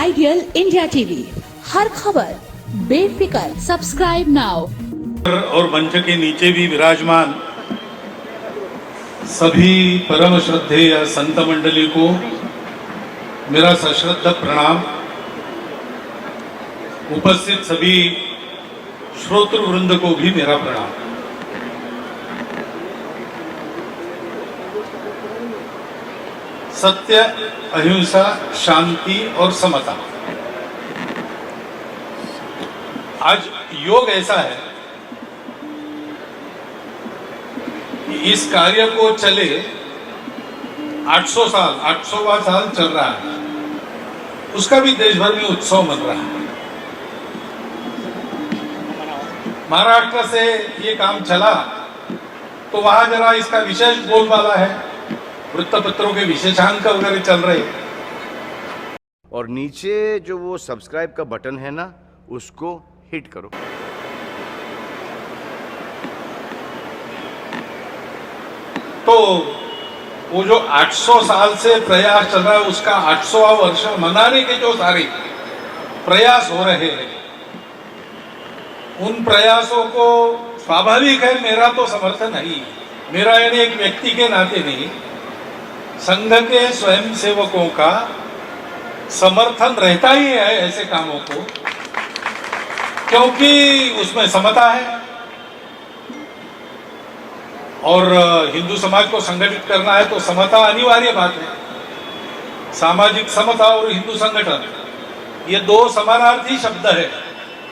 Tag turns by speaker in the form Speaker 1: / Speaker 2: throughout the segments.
Speaker 1: Ideal India TV, हर खबर बेफिक्र। Subscribe now.
Speaker 2: और मंच के नीचे भी विराजमान सभी परम श्रद्धेय संत मंडली को मेरा सश्रद्ध प्रणाम। उपस्थित सभी श्रोतृ वृंद को भी मेरा प्रणाम। सत्य, अहिंसा, शांति और समता। आज योग ऐसा है कि इस कार्य को चले 800 साल, 800वां साल चल रहा है, उसका भी देश भर में उत्सव मन रहा है। महाराष्ट्र से ये काम चला तो वहां जरा इसका विशेष बोलबाला है, वृत्तपत्रों के विशेषांक वगैरह चल रहे।
Speaker 3: और नीचे जो वो सब्सक्राइब का बटन है ना, उसको हिट करो।
Speaker 2: तो वो जो 800 साल से प्रयास चल रहा है, उसका 800वां वर्ष मनाने के जो सारे प्रयास हो रहे हैं, उन प्रयासों को स्वाभाविक है मेरा तो समर्थन नहीं, मेरा यानी एक व्यक्ति के नाते नहीं, संघ के स्वयं सेवकों का समर्थन रहता ही है ऐसे कामों को, क्योंकि उसमें समता है। और हिंदू समाज को संगठित करना है तो समता अनिवार्य बात है। सामाजिक समता और हिंदू संगठन ये दो समानार्थी शब्द है,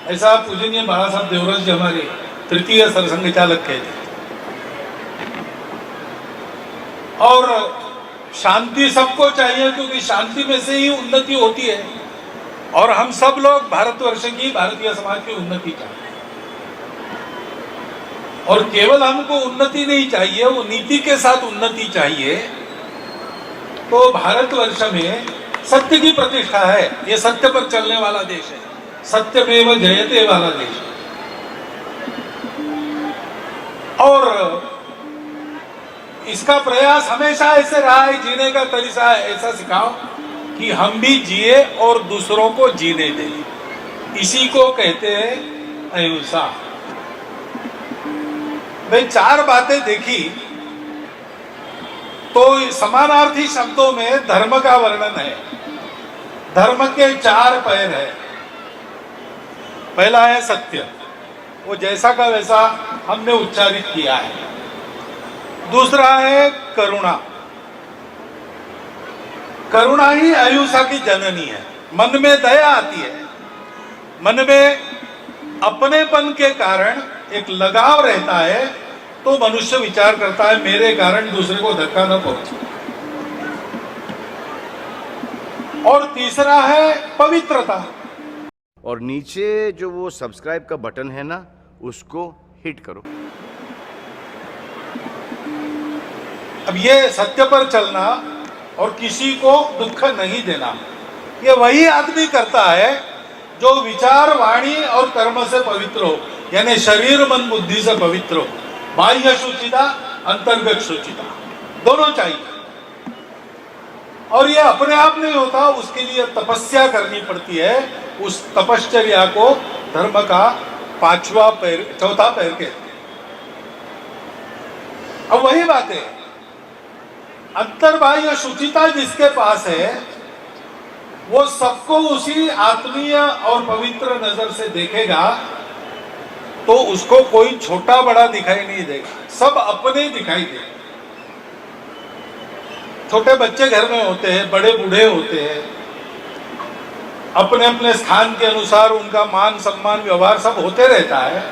Speaker 2: ऐसा पूजनीय बाला साहब देवरस जी हमारे तृतीय सरसंघ चालक कहते। और शांति सबको चाहिए, क्योंकि शांति में से ही उन्नति होती है, और हम सब लोग भारतवर्ष की, भारतीय समाज की उन्नति चाहते हैं। और केवल हमको उन्नति नहीं चाहिए, वो नीति के साथ उन्नति चाहिए। तो भारतवर्ष में सत्य की प्रतिष्ठा है, ये सत्य पर चलने वाला देश है, सत्यमेव जयते वाला देश है। और इसका प्रयास हमेशा ऐसे रहा है, जीने का तरीका ऐसा सिखाओ कि हम भी जिए और दूसरों को जीने दें। इसी को कहते हैं अहिंसा। भाई चार बातें देखी तो समानार्थी शब्दों में धर्म का वर्णन है। धर्म के चार पैर है। पहला है सत्य, वो जैसा का वैसा हमने उच्चारित किया है। दूसरा है करुणा। करुणा ही अहिंसा की जननी है। मन में दया आती है, मन में अपनेपन के कारण एक लगाव रहता है, तो मनुष्य विचार करता है मेरे कारण दूसरे को धक्का न पहुंचे। और तीसरा है पवित्रता।
Speaker 3: और नीचे जो वो सब्सक्राइब का बटन है ना, उसको हिट करो।
Speaker 2: अब ये सत्य पर चलना और किसी को दुख नहीं देना, ये वही आदमी करता है जो विचार, वाणी और कर्म से पवित्र हो, यानी शरीर, मन, बुद्धि से पवित्र हो। बाह्य शुचिता, अंतर्गत शुचिता दोनों चाहिए। और ये अपने आप नहीं होता, उसके लिए तपस्या करनी पड़ती है। उस तपश्चर्या को धर्म का पांचवा पैर, चौथा पैर कहते हैं। अब वही बात है, अंतर्बाह्य शुचिता जिसके पास है, वो सबको उसी आत्मीय और पवित्र नजर से देखेगा, तो उसको कोई छोटा बड़ा दिखाई नहीं देगा, सब अपने दिखाई देगा। छोटे बच्चे घर में होते हैं, बड़े बूढ़े होते हैं, अपने अपने स्थान के अनुसार उनका मान सम्मान व्यवहार सब होते रहता है।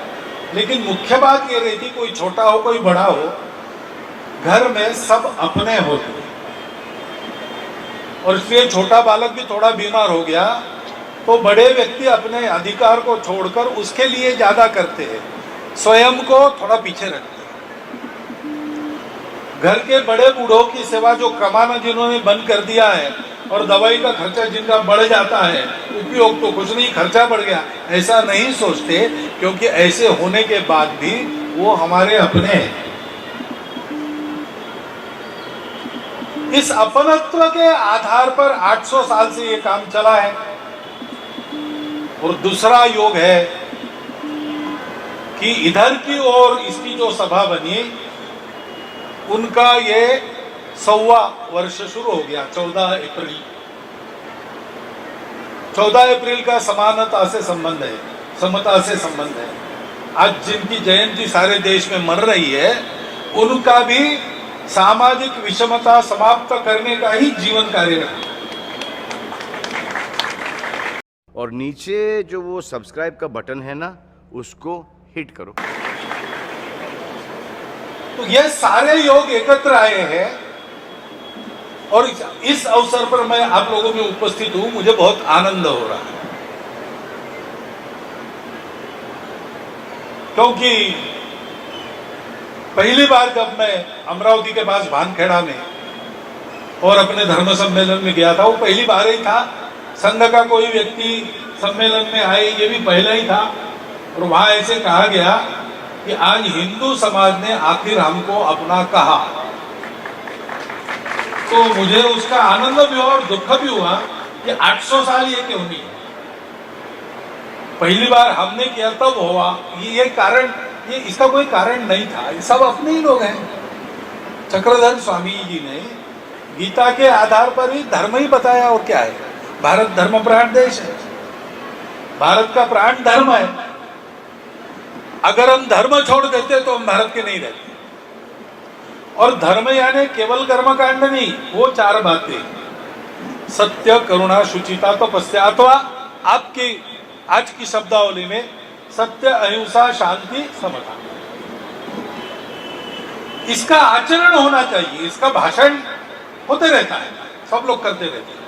Speaker 2: लेकिन मुख्य बात ये रहती, कोई छोटा हो कोई बड़ा हो, घर में सब अपने होते हैं। और इसलिए छोटा बालक भी थोड़ा बीमार हो गया तो बड़े व्यक्ति अपने अधिकार को छोड़कर उसके लिए ज्यादा करते हैं, स्वयं को थोड़ा पीछे रखते हैं। घर के बड़े बूढ़ों की सेवा जो कमाना जिन्होंने बंद कर दिया है, और दवाई का खर्चा जिनका बढ़ जाता है, उपयोग तो कुछ नहीं, खर्चा बढ़ गया, ऐसा नहीं सोचते, क्योंकि ऐसे होने के बाद भी वो हमारे अपने हैं। इस अपनत्व के आधार पर 800 साल से ये काम चला है। और दूसरा योग है कि इधर की ओर इसकी जो सभा बनी, उनका ये 100वां वर्ष शुरू हो गया। 14 अप्रैल का समानता से संबंध है, समता से संबंध है। आज जिनकी जयंती सारे देश में मर रही है, उनका भी सामाजिक विषमता समाप्त करने का ही जीवन कार्य है।
Speaker 3: और नीचे जो वो सब्सक्राइब का बटन है ना, उसको हिट करो।
Speaker 2: तो ये सारे योग एकत्र आए हैं और इस अवसर पर मैं आप लोगों में उपस्थित हूं, मुझे बहुत आनंद हो रहा है। क्योंकि पहली बार जब मैं अमरावती के पास भानखेड़ा में और अपने धर्म सम्मेलन में गया था, वो पहली बार ही था। संघ का कोई व्यक्ति सम्मेलन में आए, ये भी पहला ही था। और वहां ऐसे कहा गया कि आज हिंदू समाज ने आखिर हमको अपना कहा। तो मुझे उसका आनंद भी हुआ और दुख भी हुआ कि 800 साल ये क्यों नहीं। पहली बार हमने किया तब हुआ, ये कारण, ये इसका कोई कारण नहीं था। ये सब अपने ही लोग हैं। चक्रधर स्वामी जी ने गीता के आधार पर ही धर्म ही बताया, और क्या है। भारत धर्म प्राण देश है, भारत का प्राण धर्म है। अगर हम धर्म छोड़ देते तो हम भारत के नहीं रहते। और धर्म यानी केवल कर्मकांड नहीं, वो 4 बातें, सत्य, करुणा, शुचिता, तपस्या, अथवा आपकी आज की शब्दावली में सत्य, अहिंसा, शांति, समता। इसका आचरण होना चाहिए। इसका भाषण होते रहता है, सब लोग करते रहते हैं।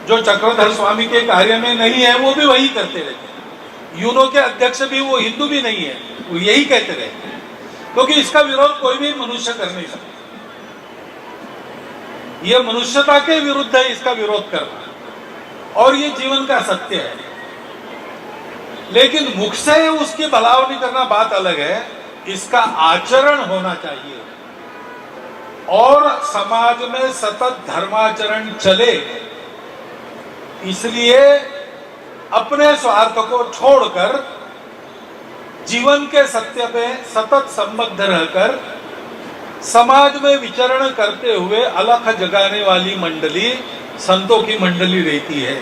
Speaker 2: जो चक्रधर स्वामी के कार्य में नहीं है, वो भी वही करते रहते हैं। यूनो के अध्यक्ष भी वो हिंदू भी नहीं है, वो यही कहते रहते हैं। क्योंकि इसका विरोध कोई भी मनुष्य कर नहीं सकता। यह मनुष्यता के विरुद्ध है इसका विरोध करना, और ये जीवन का सत्य है। लेकिन मुख से उसकी भलावनी करना बात अलग है, इसका आचरण होना चाहिए। और समाज में सतत धर्माचरण चले, इसलिए अपने स्वार्थ को छोड़कर जीवन के सत्य पे सतत संबद्ध रहकर समाज में विचरण करते हुए अलख जगाने वाली मंडली संतों की मंडली रहती है।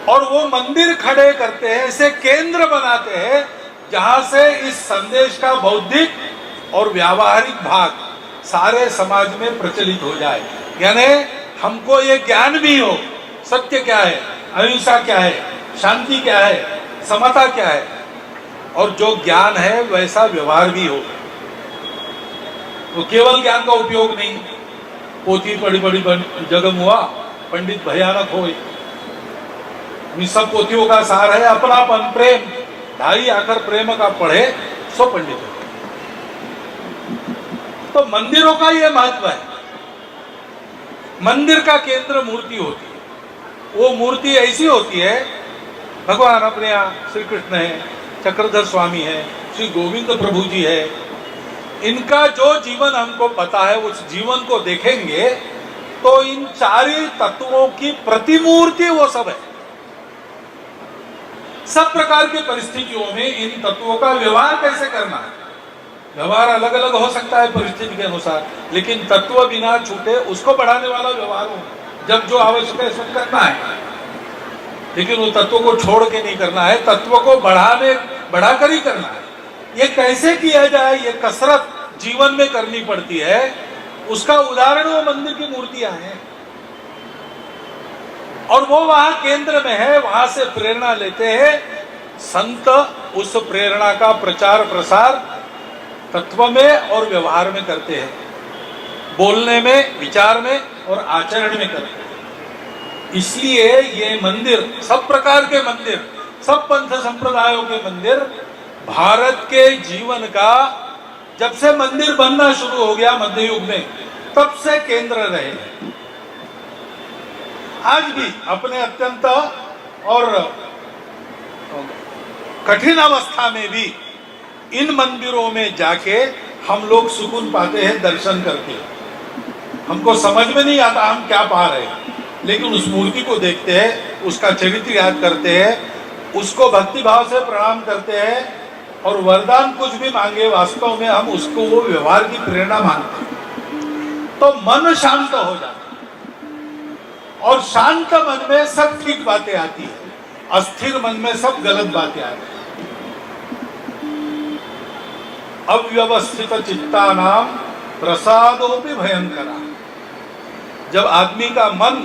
Speaker 2: और वो मंदिर खड़े करते हैं, इसे केंद्र बनाते हैं, जहां से इस संदेश का बौद्धिक और व्यावहारिक भाग सारे समाज में प्रचलित हो जाए। यानी हमको ये ज्ञान भी हो, सत्य क्या है, अहिंसा क्या है, शांति क्या है, समता क्या है, और जो ज्ञान है वैसा व्यवहार भी हो। तो केवल ज्ञान का उपयोग नहीं, पोथी बड़ी बड़ी जगम हुआ, पंडित भयानक हो। सब पोथियों का सार है अपनापन, प्रेम, ढाई आकर प्रेम का पढ़े सो पंडित हो। तो मंदिरों का यह महत्व है। मंदिर का केंद्र मूर्ति होती है। वो मूर्ति ऐसी होती है, भगवान अपने यहाँ श्री कृष्ण है, चक्रधर स्वामी है, श्री गोविंद प्रभु जी है। इनका जो जीवन हमको पता है, उस जीवन को देखेंगे तो इन 4 तत्वों की प्रतिमूर्ति वो सब है। सब प्रकार की परिस्थितियों में इन तत्वों का व्यवहार कैसे करना है। व्यवहार अलग अलग हो सकता है परिस्थिति के अनुसार, लेकिन तत्व बिना छूटे उसको बढ़ाने वाला व्यवहार हो। जब जो आवश्यक है सब करना है, लेकिन वो तत्व को छोड़ के नहीं करना है, तत्व को बढ़ाकर ही करना है। ये कैसे किया जाए, ये कसरत जीवन में करनी पड़ती है। उसका उदाहरण वो मंदिर की मूर्तियां हैं, और वो वहां केंद्र में है। वहां से प्रेरणा लेते हैं संत, उस प्रेरणा का प्रचार प्रसार तत्व में और व्यवहार में करते हैं, बोलने में, विचार में और आचरण में करते हैं। इसलिए ये मंदिर, सब प्रकार के मंदिर, सब पंथ संप्रदायों के मंदिर, भारत के जीवन का जब से मंदिर बनना शुरू हो गया मध्य युग में, तब से केंद्र रहे। आज भी अपने अत्यंत और कठिन अवस्था में भी इन मंदिरों में जाके हम लोग सुकून पाते हैं दर्शन करके। हमको समझ में नहीं आता हम क्या पा रहे हैं, लेकिन उस मूर्ति को देखते हैं, उसका चरित्र याद करते हैं, उसको भक्ति भाव से प्रणाम करते हैं और वरदान कुछ भी मांगे वास्तव में हम उसको वो व्यवहार की प्रेरणा मानते हैं, तो मन शांत हो जाता है। और शांत मन में सब ठीक बातें आती है, अस्थिर मन में सब गलत बातें आती है। अव्यवस्थित चित्ता नाम प्रसादोपि भयंकरा। जब आदमी का मन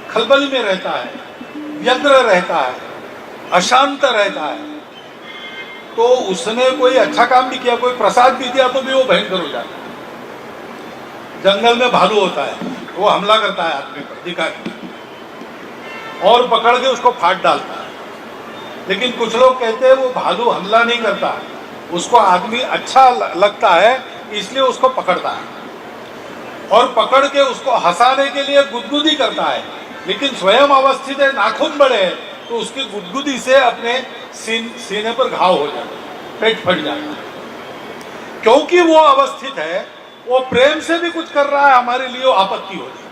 Speaker 2: खलबली में रहता है, व्यग्र रहता है, अशांत रहता है, तो उसने कोई अच्छा काम भी किया, कोई प्रसाद भी दिया तो भी वो भयंकर हो जाता है। जंगल में भालू होता है, वो हमला करता है आदमी पर दिखा के और पकड़ के उसको फाड़ डालता है। लेकिन कुछ लोग कहते हैं वो भालू हमला नहीं करता, उसको आदमी अच्छा लगता है इसलिए उसको पकड़ता है और पकड़ के उसको हंसाने के लिए गुदगुदी करता है। लेकिन स्वयं अवस्थित है, नाखून बड़े हैं, तो उसकी गुदगुदी से अपने सीने पर घाव हो जाता है, पेट फट जाता है। क्योंकि वो अवस्थित है, वो प्रेम से भी कुछ कर रहा है, हमारे लिए वो आपत्ति हो जाती है।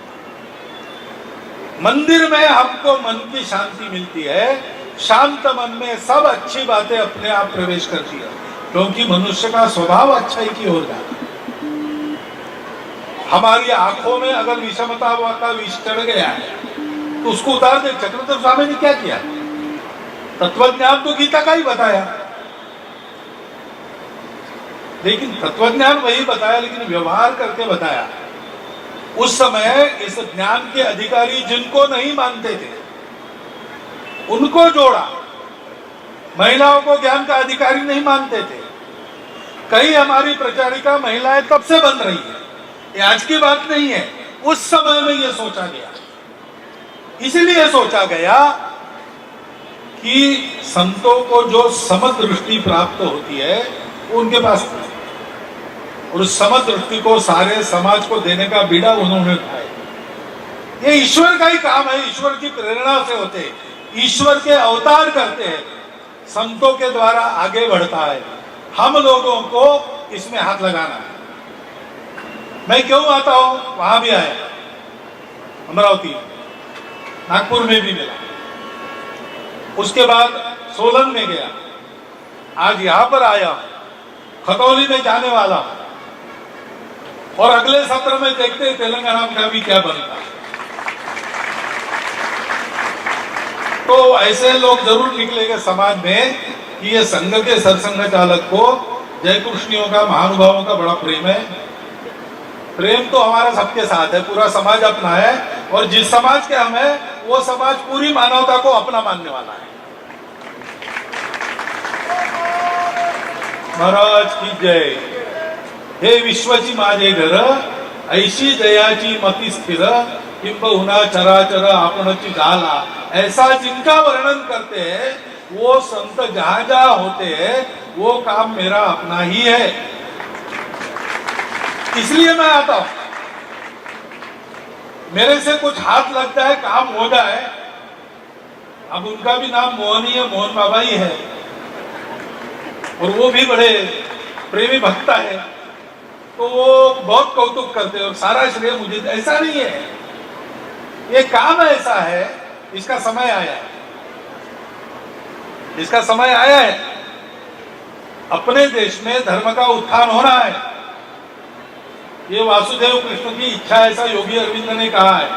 Speaker 2: मंदिर में हमको मन की शांति मिलती है, शांत मन में सब अच्छी बातें अपने आप प्रवेश करती है, क्योंकि मनुष्य का स्वभाव अच्छाई की ओर जाता है। हमारी आंखों में अगर विषमता का विष चढ़ गया है तो उसको उतार दे। चक्रधर स्वामी ने क्या किया? तत्वज्ञान तो गीता का ही बताया, लेकिन तत्वज्ञान वही बताया, लेकिन व्यवहार करके बताया। उस समय इस ज्ञान के अधिकारी जिनको नहीं मानते थे उनको जोड़ा। महिलाओं को ज्ञान का अधिकारी नहीं मानते थे। कई हमारी प्रचारिका महिलाएं तब से बन रही है, ये आज की बात नहीं है, उस समय में ये सोचा गया। इसलिए सोचा गया कि संतों को जो समदृष्टि प्राप्त होती है वो उनके पास थी, और उस समदृष्टि को सारे समाज को देने का बीड़ा उन्होंने उठाया। ये ईश्वर का ही काम है, ईश्वर की प्रेरणा से होते हैं, ईश्वर के अवतार करते हैं, संतों के द्वारा आगे बढ़ता है। हम लोगों को इसमें हाथ लगाना है। मैं क्यों आता हूं? वहां भी आया, अमरावती, नागपुर में भी मिला, उसके बाद सोलन में गया, आज यहां पर आया, खतौली में जाने वाला हूं, और अगले सत्र में देखते हैं तेलंगाना का भी क्या बनता है। तो ऐसे लोग जरूर निकलेंगे समाज में कि ये संघ के सरसंघ चालक को जयकृष्णियों का, महानुभावों का बड़ा प्रेम है। प्रेम तो हमारा सबके साथ है, पूरा समाज अपना है, और जिस समाज के हम हैं वो समाज पूरी मानवता को अपना मानने वाला है। महाराज की जय। हे विश्वची माझे घर, ऐशी जयाची मती स्थिर, किंबहुना चराचर आपणची झाला। ऐसा जिनका वर्णन करते हैं वो संत जहां जहां होते हैं वो काम मेरा अपना ही है, इसलिए मैं आता हूं। मेरे से कुछ हाथ लग जाए, काम हो जाए। अब उनका भी नाम मोहन ही है, मोहन बाबा ही है, और वो भी बड़े प्रेमी भक्त है, तो वो बहुत कौतुक करते हैं और सारा श्रेय मुझे। ऐसा नहीं है, ये काम ऐसा है, इसका समय आया है, इसका समय आया है। अपने देश में धर्म का उत्थान होना है, ये वासुदेव कृष्ण की इच्छा, ऐसा योगी अरविंद ने कहा है।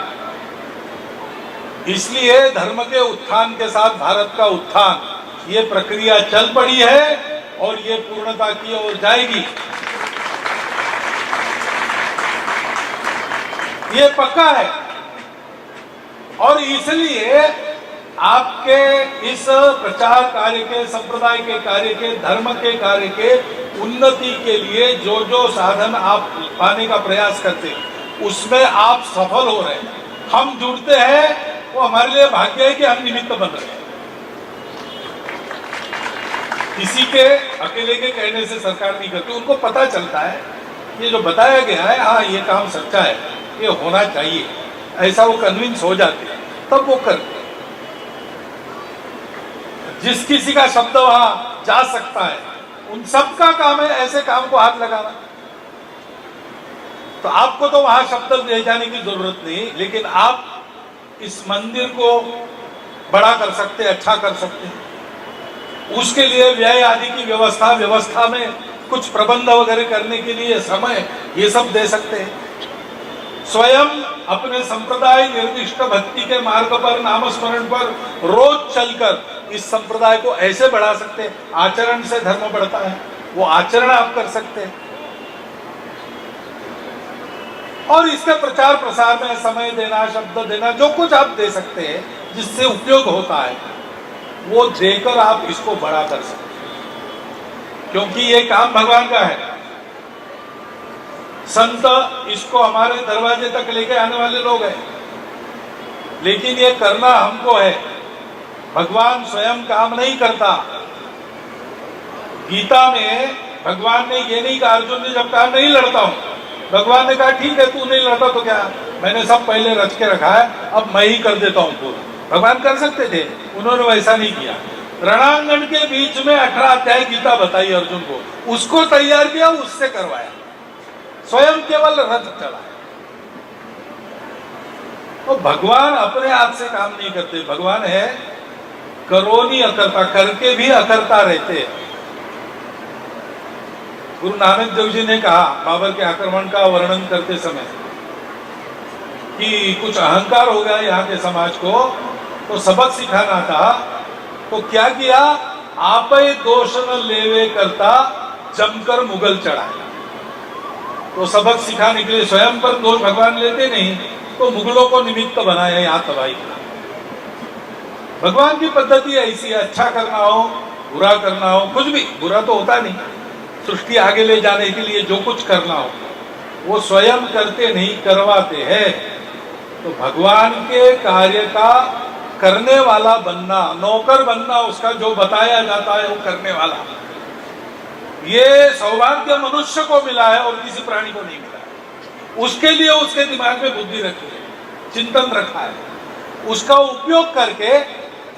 Speaker 2: इसलिए धर्म के उत्थान के साथ भारत का उत्थान, ये प्रक्रिया चल पड़ी है और ये पूर्णता की ओर जाएगी, ये पक्का है। और इसलिए आपके इस प्रचार कार्य के, संप्रदाय के कार्य के, धर्म के कार्य के उन्नति के लिए जो जो साधन आप पाने का प्रयास करते हैं उसमें आप सफल हो रहे हैं। हम जुड़ते हैं, वो हमारे लिए भाग्य है कि हम निमित्त बन रहे हैं। किसी के अकेले के कहने से सरकार नहीं करती, उनको पता चलता है ये जो बताया गया है, हाँ ये काम सच्चा है, ये होना चाहिए, ऐसा वो कन्विंस हो जाते हैं, तब वो करते हैं। जिस किसी का शब्द वहां जा सकता है उन सबका काम है ऐसे काम को हाथ लगाना। तो आपको तो वहां शब्द ले जाने की जरूरत नहीं, लेकिन आप इस मंदिर को बड़ा कर सकते, अच्छा कर सकते। उसके लिए व्यय आदि की व्यवस्था में कुछ प्रबंध वगैरह करने के लिए समय ये सब दे सकते हैं। स्वयं अपने संप्रदाय निर्दिष्ट भक्ति के मार्ग पर, नामस्मरण पर रोज चलकर इस संप्रदाय को ऐसे बढ़ा सकते हैं। आचरण से धर्म बढ़ता है, वो आचरण आप कर सकते हैं। और इसके प्रचार प्रसार में समय देना, शब्द देना, जो कुछ आप दे सकते हैं जिससे उपयोग होता है, वो देकर आप इसको बड़ा कर सकते हैं, क्योंकि ये काम भगवान का है। संत इसको हमारे दरवाजे तक लेके आने वाले लोग हैं, लेकिन ये करना हमको है। भगवान स्वयं काम नहीं करता। गीता में भगवान ने ये नहीं कहा अर्जुन ने जब कहा नहीं लड़ता हूं, भगवान ने कहा ठीक है तू नहीं लड़ता तो क्या, मैंने सब पहले रच के रखा है, अब मैं ही कर देता हूं पूरा। भगवान कर सकते थे, उन्होंने वैसा नहीं किया। रणांगण के बीच में 18 अध्याय गीता बताई अर्जुन को, उसको तैयार किया, उससे करवाया, स्वयं केवल रथ चला। तो भगवान अपने हाथ से काम नहीं करते, भगवान है करो नहीं अकर्ता, करके भी अकर्ता रहते। गुरु नानक देव जी ने कहा बाबर के आक्रमण का वर्णन करते समय कि कुछ अहंकार हो गया यहाँ के समाज को, तो सबक सिखाना था, तो क्या किया, आप ही दोष न लेवे करता जमकर मुगल चढ़ाया। तो सबक सिखाने के लिए स्वयं पर दोष भगवान लेते नहीं, तो मुगलों को निमित्त बनाया यहाँ तबाही का। भगवान की पद्धति ऐसी है, अच्छा करना हो, बुरा करना हो, कुछ भी बुरा तो होता नहीं, सृष्टि आगे ले जाने के लिए जो कुछ करना हो वो स्वयं करते नहीं, करवाते हैं। तो भगवान के कार्य का करने वाला बनना, नौकर बनना, उसका जो बताया जाता है वो करने वाला, ये सौभाग्य मनुष्य को मिला है और किसी प्राणी को नहीं मिला है। उसके लिए उसके दिमाग में बुद्धि रखी है, चिंतन रखा है, उसका उपयोग करके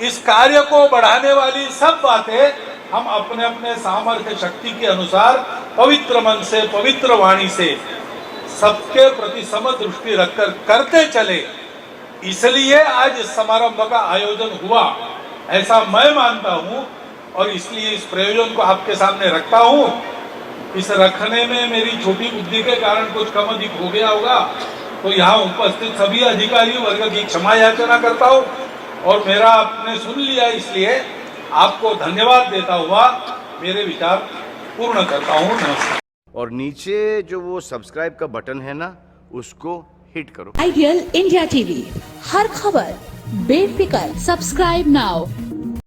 Speaker 2: इस कार्य को बढ़ाने वाली सब बातें हम अपने अपने सामर्थ्य शक्ति के अनुसार पवित्र मन से, पवित्र वाणी से सबके प्रति समदृष्टि रखकर करते चले। इसलिए आज इस समारंभ का आयोजन हुआ, ऐसा मैं मानता हूं, और इसलिए इस प्रयोजन को आपके सामने रखता हूं। इस रखने में मेरी छोटी बुद्धि के कारण कुछ कम अधिक हो गया होगा, तो यहाँ उपस्थित सभी अधिकारी वर्ग की क्षमा याचना करता हूं, और मेरा आपने सुन लिया इसलिए आपको धन्यवाद देता हुआ मेरे विचार पूर्ण करता हूं। नमस्कार।
Speaker 3: और नीचे जो वो सब्सक्राइब का बटन है ना, उसको हिट करो।
Speaker 1: आइडियल इंडिया टीवी, हर खबर बेफिक्र। Subscribe now.